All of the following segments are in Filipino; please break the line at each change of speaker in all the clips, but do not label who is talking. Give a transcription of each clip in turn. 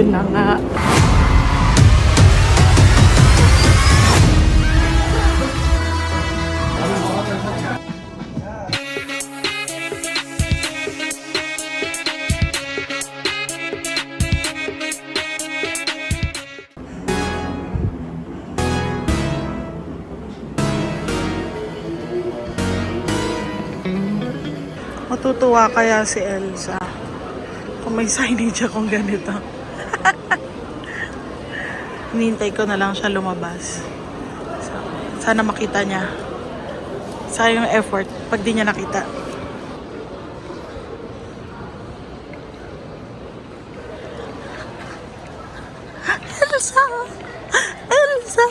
Yun na nga. Matutuwa kaya si Elsa kung may signage akong ganito. Hinihintay ko na lang siya lumabas. Sana makita niya. Sayang yung effort pag di niya nakita. Elsa! Elsa!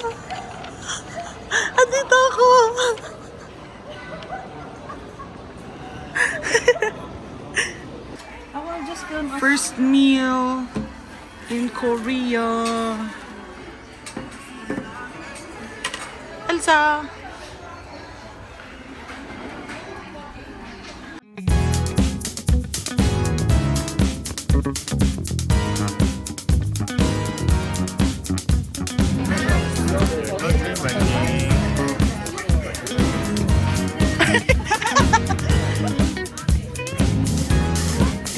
Andito ako! First meal in Korea. Elsa!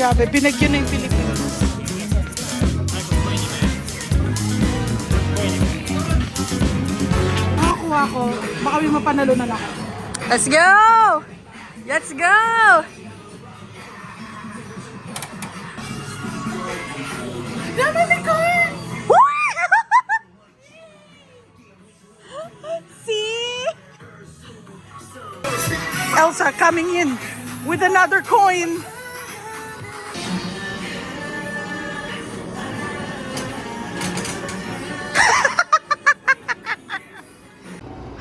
Grabe, binagyo na yung Pilipinas. Nakakuha ko. Baka may mapanalo na lang.
Let's go! Let's go!
Naman ko!
See?
Elsa coming in with another coin.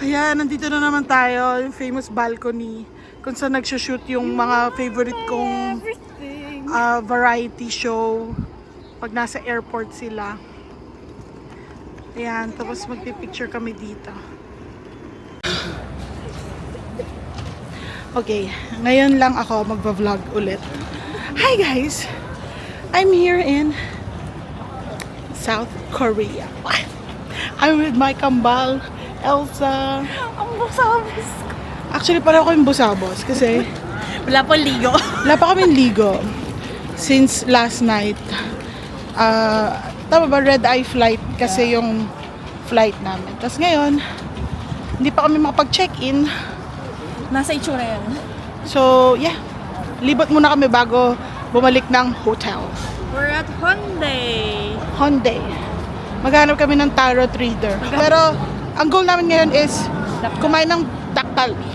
Ayan, nandito na naman tayo, yung famous balcony kung saan nagsushoot yung mga favorite kong variety show pag nasa airport sila. Ayan, tapos magpipicture kami dito. Okay, ngayon lang ako magva-vlog ulit. Hi guys! I'm here in South Korea. I'm with my kambal, Elsa.
Ang busabos ko.
Actually, pareho ko yung busabos kasi
Wala po ligo.
wala pa kaming ligo since last night. Tama ba, red eye flight kasi yung flight namin. Tapos ngayon, hindi pa kami makapag-check-in.
Nasa itsura yan.
So, yeah. Libot muna kami bago bumalik ng hotel.
We're at Hyundai.
Hyundai. Maghanap kami ng tarot reader. Pero, ang goal namin ngayon is kumain ng Taktalbi.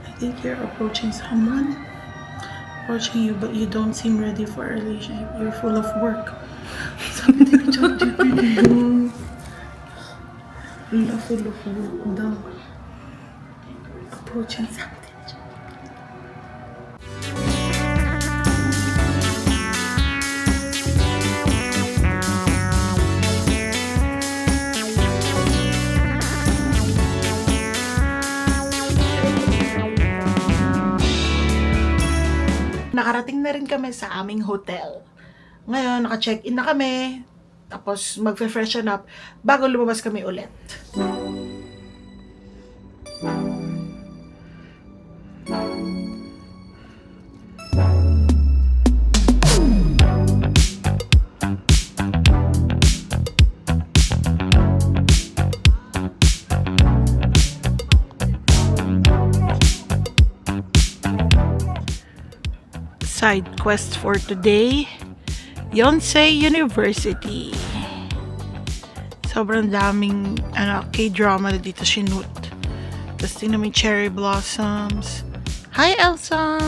I think you're approaching someone. Approaching you, but you don't seem ready for a relationship. You're full of work. Something told you to do. Full of work daw. Approaching something. Nakarating na rin kami sa aming hotel. Ngayon, naka-check-in na kami. Tapos, magfe-freshen up bago lumabas kami ulit. Side quest for today, Yonsei University. Sobrang daming K-drama na dito sinut. Tapos tingnan mo yung cherry blossoms. Hi, Elsa!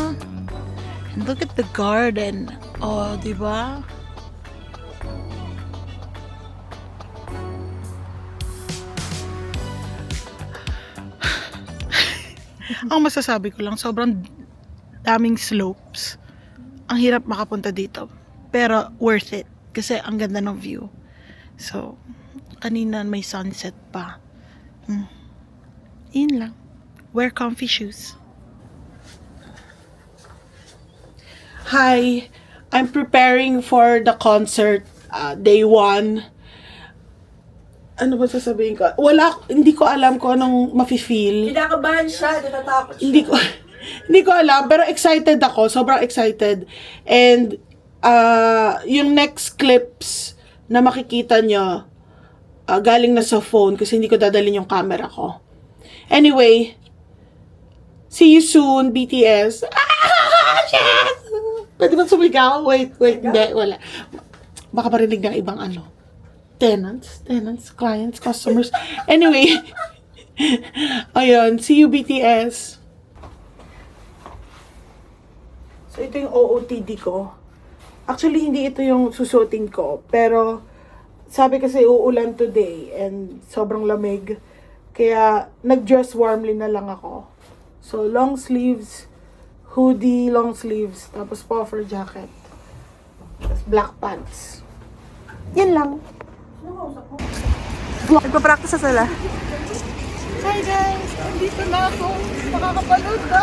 And look at the garden. Oh, di ba? Ang masasabi ko lang, sobrang daming slopes. ang hirap makapunta dito. Pero worth it. Kasi ang ganda ng view. So, kanina may sunset pa. Yun lang. Wear comfy shoes. Hi! I'm preparing for the concert. Day 1. Ano ba sasabihin ko? Hindi ko alam kung anong mafe-feel.
Kinakabahan siya, natatakot siya.
Hindi ko alam, pero excited ako. Sobrang excited. And, yung next clips na makikita nyo, galing na sa phone kasi hindi ko dadalhin yung camera ko. Anyway, see you soon, BTS. Pwede ba sumigaw? Wait, hindi, wala. Baka marinig ng ibang tenants, clients, customers. Anyway, ayun, see you, BTS. So, ito yung OOTD ko. Actually, hindi ito yung susuotin ko. Pero, sabi kasi uulan today and sobrang lamig. Kaya, nag-dress warmly na lang ako. So, long sleeves, hoodie, long sleeves, tapos puffer jacket. Tapos black pants. Yan lang.
Nagpa-practice na sila.
Hi guys! Andito na ako. Makakapanood na.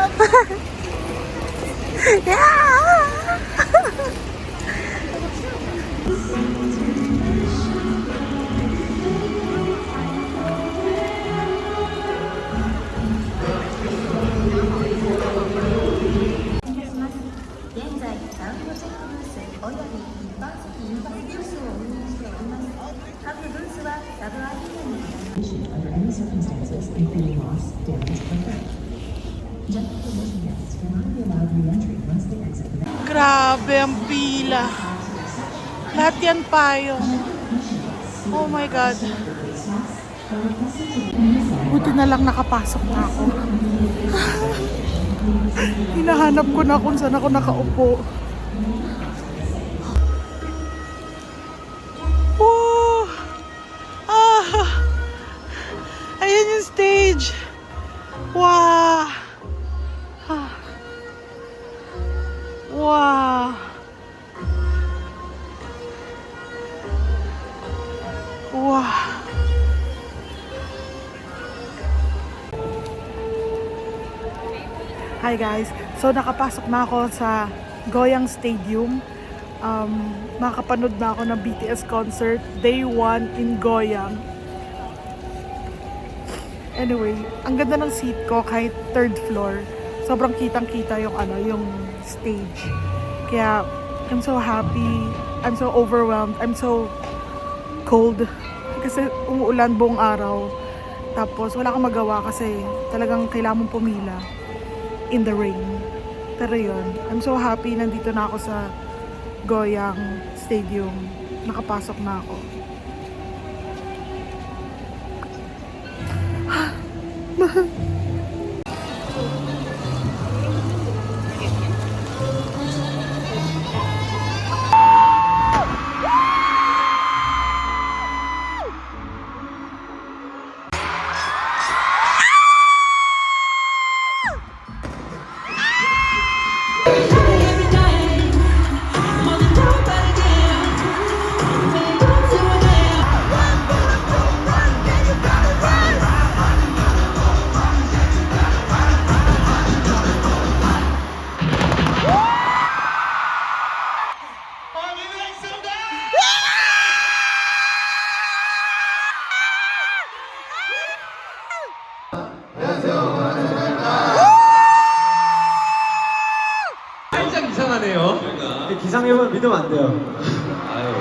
Under any circumstances, including loss, damage, or theft. General admission guests will not be allowed re-entry once they exit the venue.
Grabe ang pila. Lahat yan payong. Oh my God. Buti na lang nakapasok na ako. Hinahanap ko na kung saan ako nakaupo. Oh! Ayan yung stage. Wow! Wow! Wow! Hi guys! So nakapasok na ako sa Goyang Stadium. Makakapanood na ako ng BTS concert Day 1 in Goyang. Anyway, ang ganda ng seat ko kahit third floor. Sobrang kitang-kita yung yung stage. Kaya I'm so happy. I'm so overwhelmed. I'm so cold kasi umuulan buong araw. Tapos wala akong magawa kasi talagang kailangan mong pumila in the rain. Pero yun, I'm so happy nandito na ako sa Goyang Stadium. Nakapasok na ako.
살짝 이상하네요. 기상력은 믿으면 안 돼요. 아유.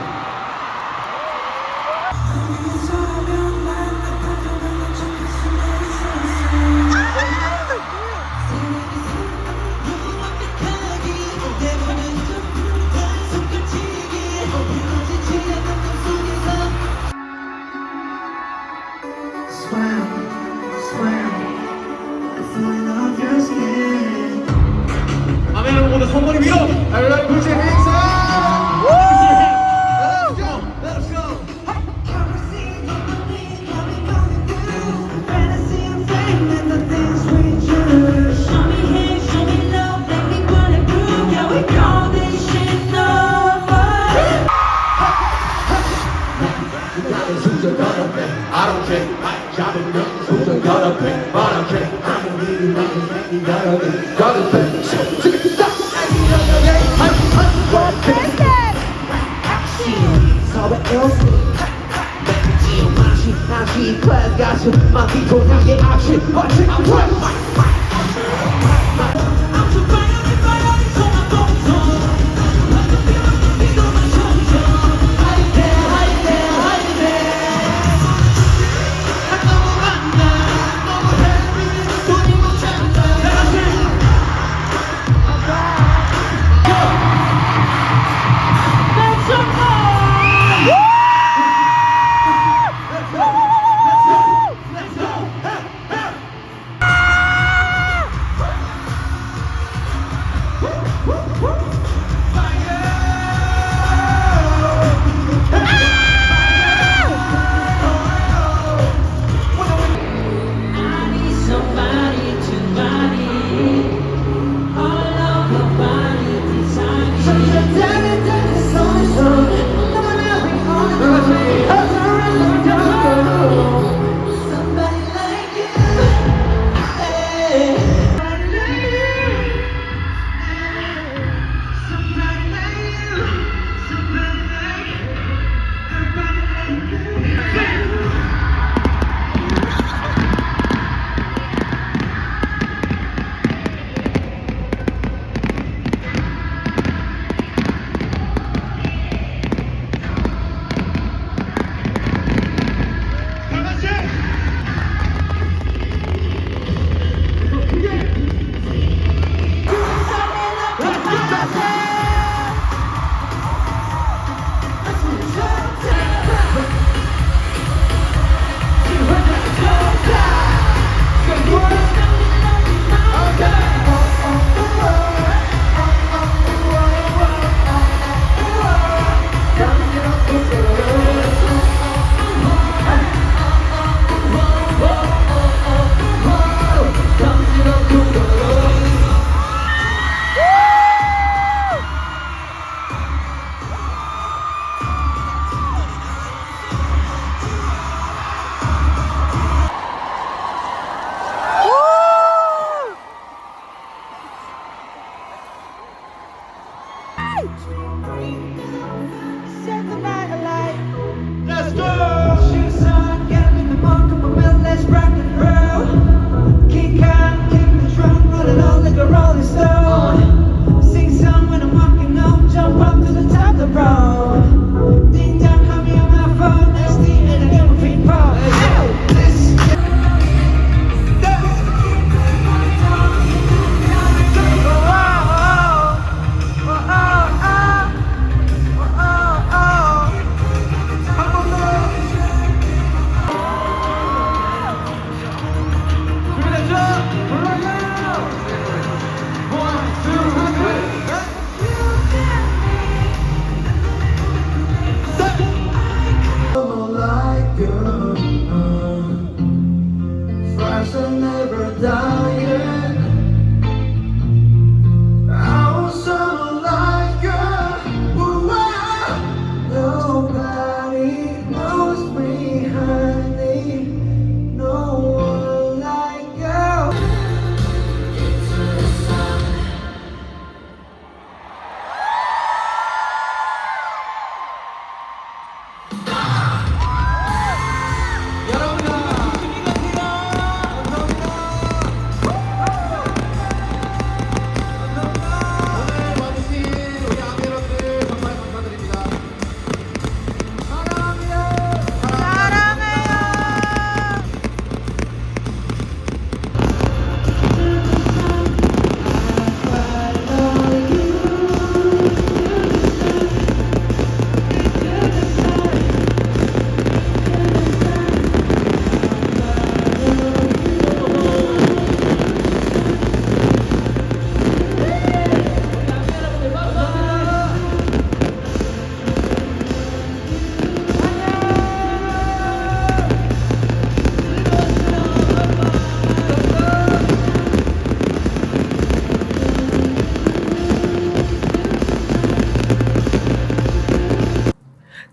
아멘. 모두 손머리 위로. 알라이 불지 행사.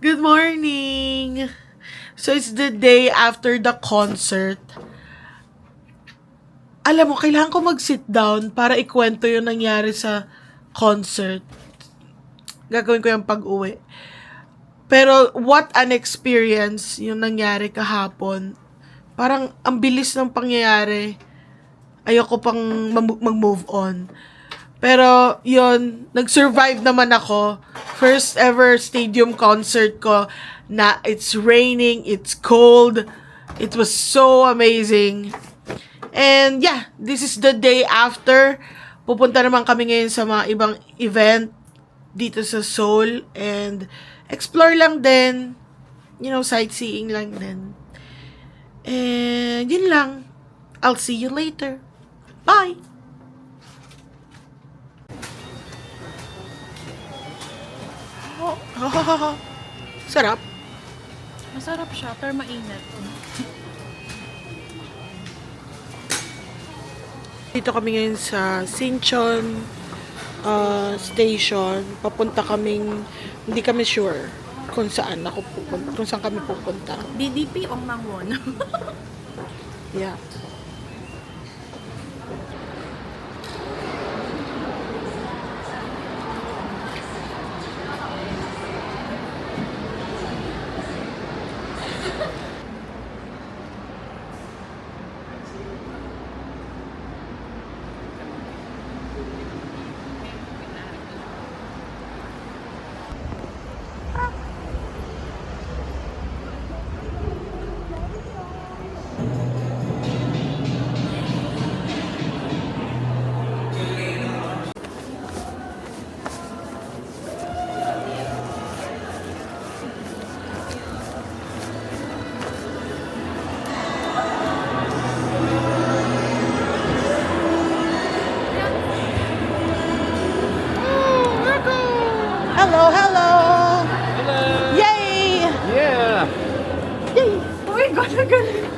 Good morning! So, it's the day after the concert. Alam mo, kailangan ko mag-sit down para ikwento yung nangyari sa concert. Gagawin ko yung pag-uwi. Pero what an experience yung nangyari kahapon. Parang ang bilis ng pangyayari. Ayoko pang mag-move on. Pero yun, nag-survive naman ako. First ever stadium concert ko na it's raining, it's cold. It was so amazing. And yeah, this is the day after. Pupunta naman kami ngayon sa mga ibang event dito sa Seoul. And explore lang din. You know, sightseeing lang din. And yun lang. I'll see you later. Bye! Sarap.
Masarap siya, pero mainit.
Dito kami ngayon sa Sinchon station. Papunta kaming, hindi kami sure kung saan kung saan kami pupunta.
DDP o Mangwon?
Yeah. Hello, hello!
Hello!
Yay!
Yeah!
Yay!
Oh my God, ang galing!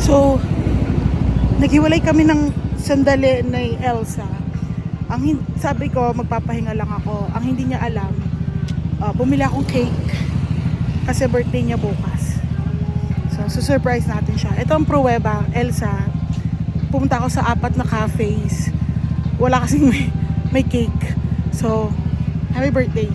So, naghiwalay kami ng sandali ni Elsa. Sabi ko, magpapahinga lang ako. Ang hindi niya alam, bumili akong cake kasi birthday niya bukas. So, surprise natin siya. Ito ang pruweba, Elsa. Pumunta ako sa 4 na cafes. Wala kasing may cake. So, happy birthday.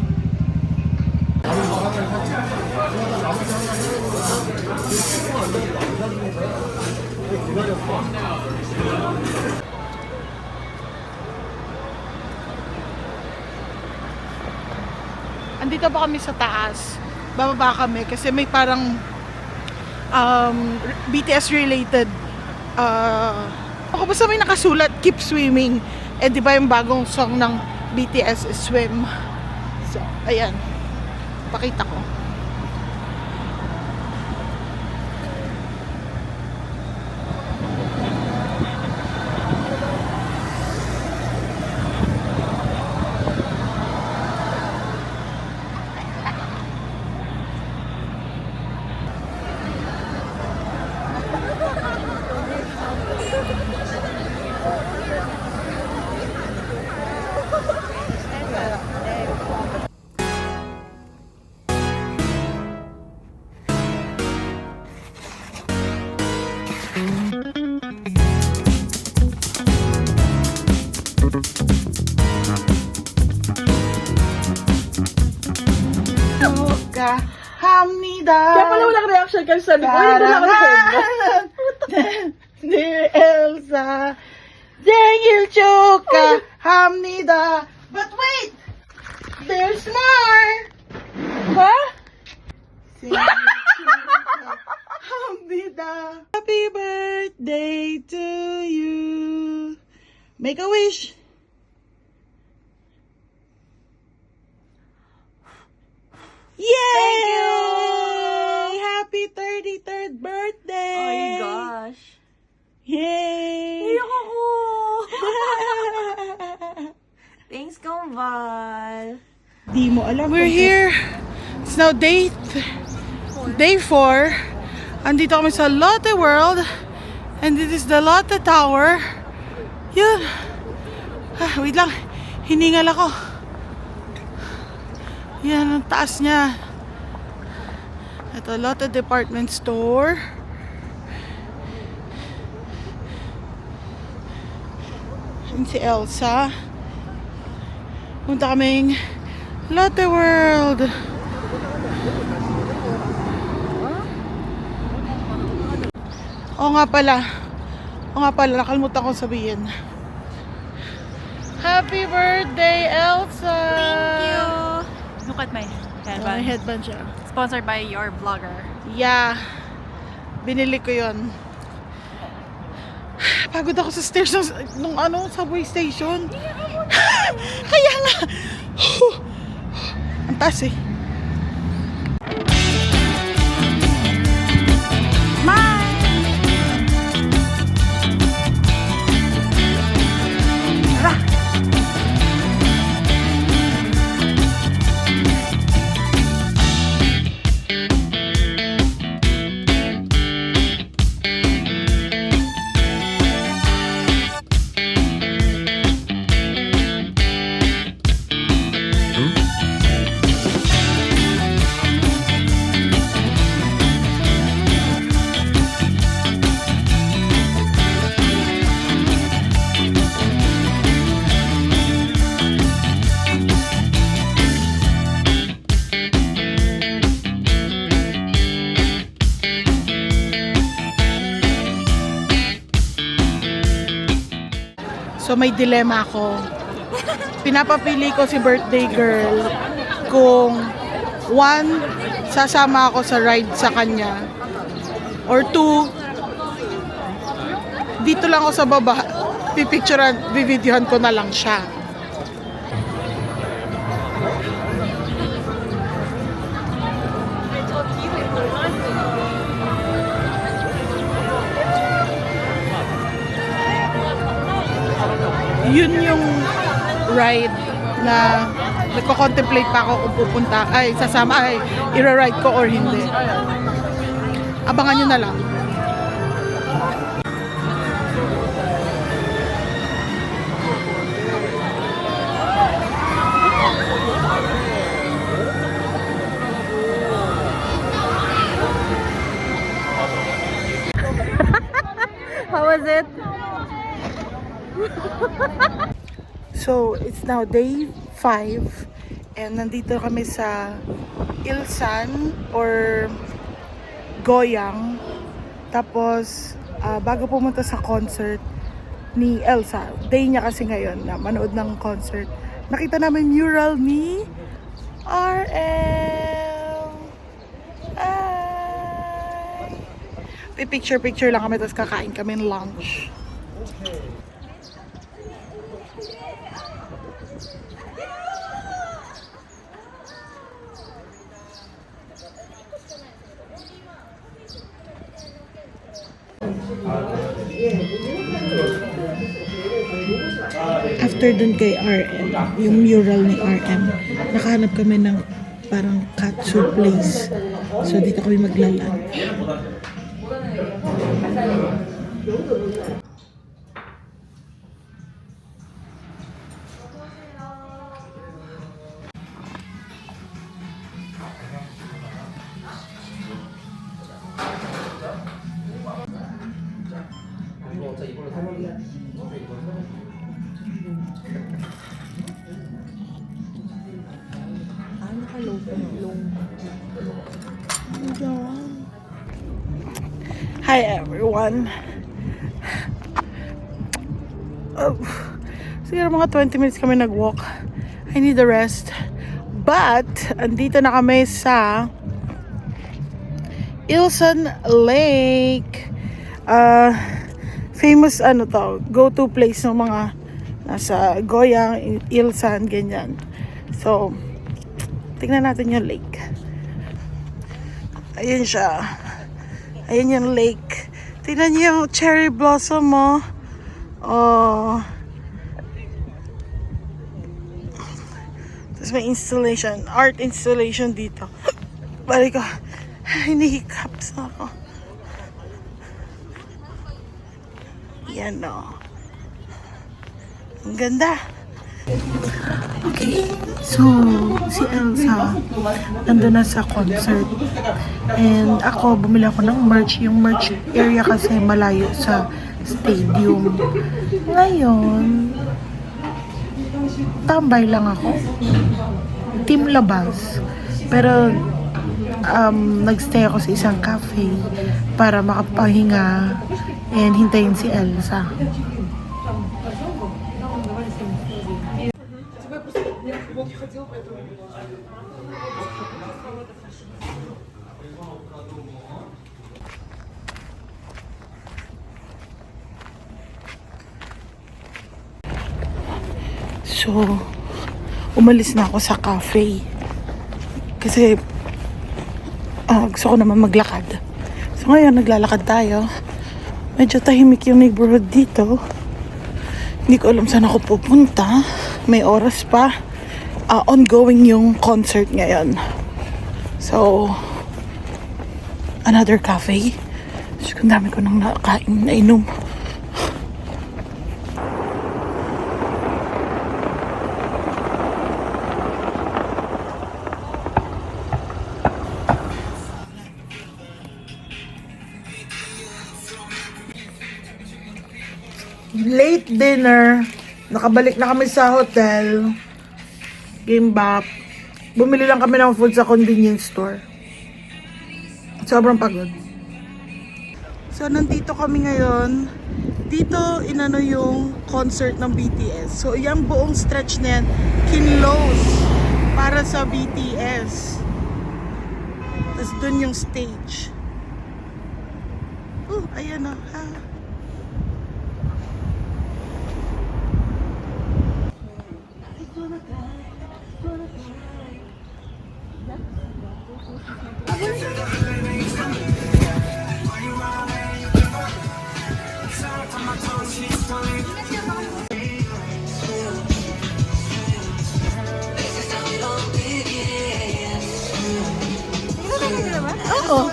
Andito pa kami sa taas. Bababa kami kasi may parang BTS related ako basta may nakasulat keep swimming. Eh di ba yung bagong song ng BTS is Swim. So, ayan. Pakita ko. Hamnida.
Kaya pala walang reaction kasi sabi ko, hindi lang ako na-head.
Dear Elsa, Dengil Choka, Hamnida. But wait, there's more.
Ha?
Hamnida. Happy birthday to you. Make a wish. Yay!
Thank you!
Happy 33rd birthday!
Oh my gosh.
Yay!
Iyak ako! Thanks, Kumbal.
Di mo alam. We're here. It's now day Day 4. Andito kami sa Lotte World. And this is the Lotte Tower. Yun. Wait lang. Hiningal ako. Yan ang taas niya. Ito, Lotte Department Store. Yan si Elsa. Punta kaming Lotte World. Oo nga pala, nakalimutan kong sabihin. Happy birthday, Elsa!
Thank you. Look at my headband.
May headband siya.
Sponsored by your vlogger.
Yeah. Binili ko yon. Pagod ako sa stairs nung subway station. Kaya nga. Ang taas eh. So may dilemma ako. Pinapapili ko si birthday girl kung 1, sasama ako sa ride sa kanya, or 2, dito lang ako sa baba, pipicturean, bibidyohan ko na lang siya. Yun yung ride na nagko-contemplate pa ako kung pupunta, ira-ride ko or hindi. Abangan nyo na lang.
How was it?
So, it's now day 5 and nandito kami sa Ilsan or Goyang. Tapos, bago pumunta sa concert ni Elsa, day niya kasi ngayon na manood ng concert, nakita namin mural ni RM. Ay! Picture lang kami, tapos kakain kami ng lunch. After dun kay RM, yung mural ni RM, nakahanap kami ng parang katsu place. So dito kami magla-lunch. Hi everyone. Siguro mga 20 minutes kami nag-walk. I need a rest. But, andito na kami sa Ilsan Lake. Famous go-to place ng mga nasa Goyang, Ilsan, ganyan. So, tingnan natin yung lake. Ayun siya. Ayun yung lake. Tingnan niyo yung cherry blossom mo. Oh. Tapos may installation, art installation dito. Balik ko. Hinihikaps ako. Yan o. Ang ganda. Okay, so si Elsa nandun na sa concert and ako bumili ako ng merch. Yung merch area kasi malayo sa stadium. Ngayon tambay lang ako, team labas, pero nagstay ako sa isang cafe para makapahinga and hintayin si Elsa. So, umalis na ako sa cafe. Kasi, gusto ko naman maglakad. So, ngayon, naglalakad tayo. Medyo tahimik yung neighborhood dito. Hindi ko alam saan ako pupunta. May oras pa. Ongoing yung concert ngayon. So, another cafe. So, ang dami ko nang nakain, nainom. Late dinner. Nakabalik na kami sa hotel. Game back. Bumili lang kami ng food sa convenience store. Sobrang pagod. So, nandito kami ngayon. Dito, inano yung concert ng BTS. So, yung buong stretch na yan, kinlose para sa BTS. Tapos, dun yung stage. Oh, ayan o. Oh,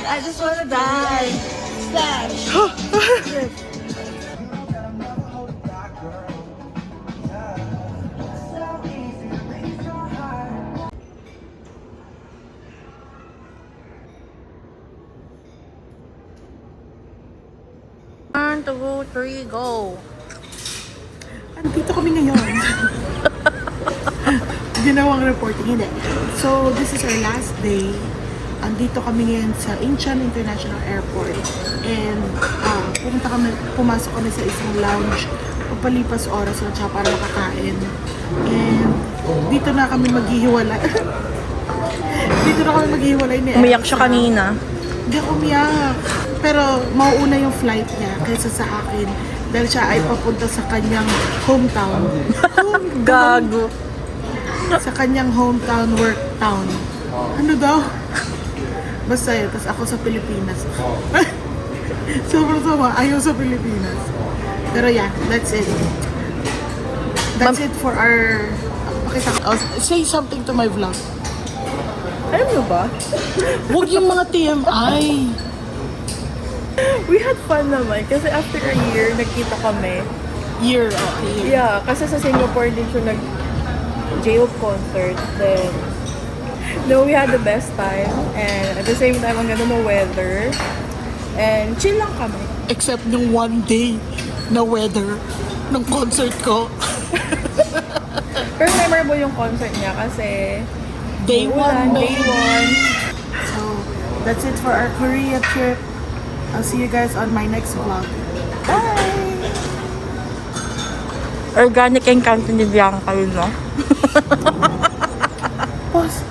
I just wanna die. Slash.
One, two, three, go.
andito kami ngayon. Ginawang reporting, hindi. So, this is our last day. Andito kami ngayon sa Incheon International Airport. And pumasok kami sa isang lounge. Papalipas oras lang siya para makakain. And dito na kami maghihiwalay. Dito na kami maghihiwalay ni
Umiyak
Elsa.
siya kanina.
Hindi ako umiyak. Pero mauuna yung flight niya kaysa sa akin. Dahil siya ay papunta sa kanyang hometown.
Gago.
Sa kanyang hometown, work town. Ano daw? Basta yun. Tapos ako sa Pilipinas. Sobrang sama. Ayaw sa Pilipinas. Pero yeah, that's it. That's it for our... say something to my vlog.
Alam mo ba?
Huwag yung mga TMI.
We had fun naman kasi after a year, nagkita kami.
Year, okay.
Yeah, kasi sa Singapore din siya J-Hope concert. Then, no, we had the best time. And at the same time, ang ganda ng weather. And chill lang kami.
Except yung one day na weather ng concert ko.
Pero memorable yung concert niya kasi
Day
ulan,
one.
day one.
So, that's it for our Korea trip. I'll see you guys on my next vlog. Bye!
Organic encounter ni Bianca yun, no?
Pause.